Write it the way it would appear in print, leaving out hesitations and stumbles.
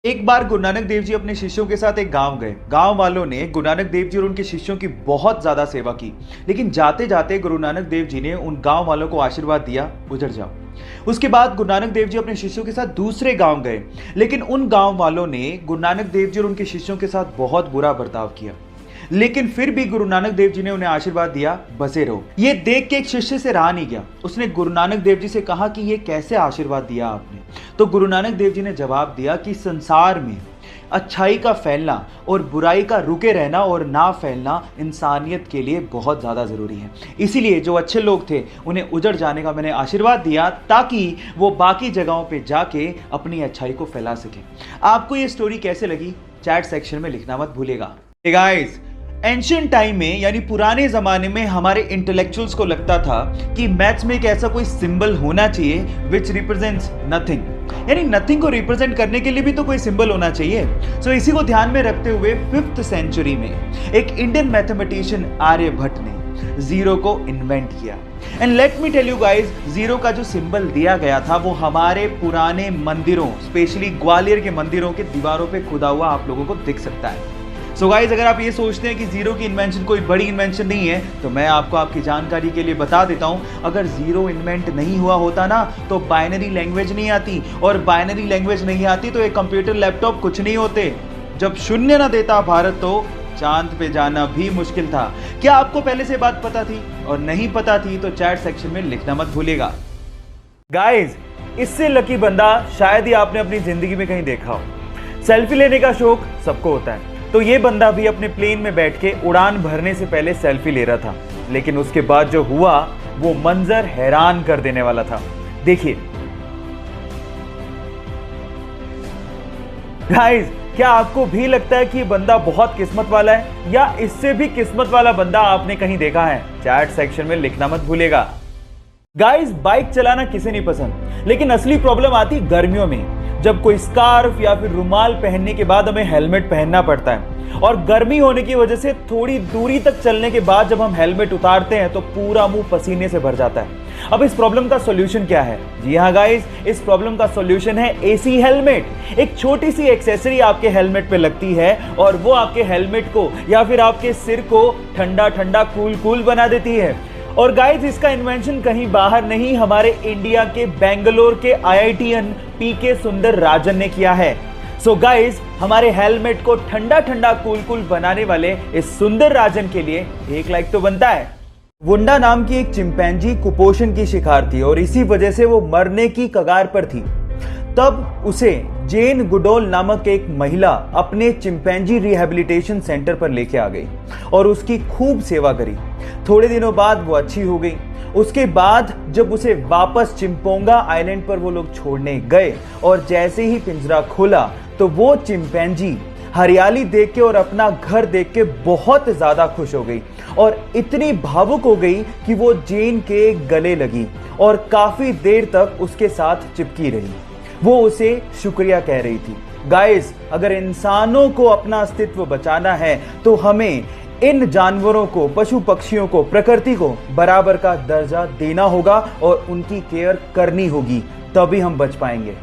एक बार गुरु नानक देव जी अपने शिष्यों के साथ एक गांव गए। गांव वालों ने गुरु नानक देव जी और उनके शिष्यों की बहुत ज्यादा सेवा की, लेकिन जाते जाते गुरु नानक देव जी ने उन गांव वालों को आशीर्वाद दिया, उजड़ जाओ। उसके बाद गुरु नानक देव जी अपने शिष्यों के साथ दूसरे गांव गए, लेकिन उन गांव वालों ने गुरु नानक देव जी और उनके शिष्यों के साथ बहुत बुरा बर्ताव किया। लेकिन फिर भी गुरु नानक देव जी ने उन्हें आशीर्वाद दिया, बसे रहो। ये देख के एक शिष्य से रहा नहीं गया। उसने गुरु नानक देव जी से कहा कि ये कैसे आशीर्वाद दिया आपने? तो गुरु नानक देव जी ने जवाब दिया कि संसार में अच्छाई का फैलना और बुराई का रुके रहना और ना फैलना इंसानियत के लिए बहुत ज़्यादा ज़रूरी है। इसीलिए जो अच्छे लोग थे उन्हें उजड़ जाने का मैंने आशीर्वाद दिया, ताकि वो बाकी जगहों पे जाके अपनी अच्छाई को फैला सके। आपको ये स्टोरी कैसे लगी चैट सेक्शन में लिखना मत भूलिएगा। हे गाइस, एंशियंट टाइम में यानी पुराने जमाने में हमारे इंटेलेक्चुअल्स को लगता था कि मैथ्स में एक ऐसा कोई सिंबल होना चाहिए विच रिप्रेजेंट्स नथिंग, यानी नथिंग को रिप्रेजेंट करने के लिए भी तो कोई सिंबल होना चाहिए। सो इसी को ध्यान में रखते हुए 5th सेंचुरी में एक इंडियन मैथमेटिशियन आर्यभट्ट ने जीरो को इन्वेंट किया। And let me tell you guys, zero का जो सिंबल दिया गया था वो हमारे पुराने मंदिरों, स्पेशली ग्वालियर के मंदिरों के दीवारों पे खुदा हुआ आप लोगों को दिख सकता है। सो गाइज, अगर आप ये सोचते हैं कि जीरो की इन्वेंशन कोई बड़ी इन्वेंशन नहीं है, तो मैं आपको आपकी जानकारी के लिए बता देता हूं, अगर जीरो इन्वेंट नहीं हुआ होता ना तो बाइनरी लैंग्वेज नहीं आती, और बाइनरी लैंग्वेज नहीं आती तो एक कंप्यूटर लैपटॉप कुछ नहीं होते। जब शून्य ना देता भारत तो चांद पे जाना भी मुश्किल था। क्या आपको पहले से बात पता थी? और नहीं पता थी तो चैट सेक्शन में लिखना मत भूलिएगा। गाइज, इससे लकी बंदा शायद ही आपने अपनी जिंदगी में कहीं देखा हो। सेल्फी लेने का शौक सबको होता है, तो ये बंदा भी अपने प्लेन में बैठ के उड़ान भरने से पहले सेल्फी ले रहा था, लेकिन उसके बाद जो हुआ वो मंजर हैरान कर देने वाला था। देखिए गाइस, क्या आपको भी लगता है कि ये बंदा बहुत किस्मत वाला है, या इससे भी किस्मत वाला बंदा आपने कहीं देखा है? चैट सेक्शन में लिखना मत भूलिएगा। गाइस, बाइक चलाना किसे नहीं पसंद, लेकिन असली प्रॉब्लम आती गर्मियों में, जब कोई स्कार्फ या फिर रुमाल पहनने के बाद हमें हेलमेट पहनना पड़ता है, और गर्मी होने की वजह से थोड़ी दूरी तक चलने के बाद जब हम हेलमेट उतारते हैं तो पूरा मुंह पसीने से भर जाता है। अब इस प्रॉब्लम का सॉल्यूशन क्या है? जी हाँ गाइस, इस प्रॉब्लम का सॉल्यूशन है एसी हेलमेट। एक छोटी सी एक्सेसरी आपके हेलमेट पे लगती है और वो आपके हेलमेट को या फिर आपके सिर को ठंडा ठंडा कूल कूल बना देती है। और गाइस, इसका इन्वेंशन कहीं बाहर नहीं, हमारे इंडिया के बेंगलोर के आईआईटीएन पीके सुंदर राजन ने किया है। सो गाइस, हमारे हेलमेट को ठंडा ठंडा कूल कूल बनाने वाले इस सुंदर राजन के लिए एक लाइक तो बनता है। वुंडा नाम की एक चिंपैंजी कुपोषण की शिकार थी और इसी वजह से वो मरने की कगार पर थी। तब उसे जेन गुडोल नामक एक महिला अपने चिंपैंजी रिहैबिलिटेशन सेंटर पर लेके आ गई और उसकी खूब सेवा करी। थोड़े दिनों बाद वो अच्छी हो गई। उसके बाद जब उसे वापस चिंपोंगा आइलैंड पर वो लोग छोड़ने गए और जैसे ही पिंजरा खोला तो वो चिंपैंजी हरियाली देख के और अपना घर देख के बहुत ज्यादा खुश हो गई और इतनी भावुक हो गई कि वो जेन के गले लगी और काफी देर तक उसके साथ चिपकी रही। वो उसे शुक्रिया कह रही थी। गाइस, अगर इंसानों को अपना अस्तित्व बचाना है तो हमें इन जानवरों को, पशु पक्षियों को, प्रकृति को बराबर का दर्जा देना होगा और उनकी केयर करनी होगी, तभी हम बच पाएंगे।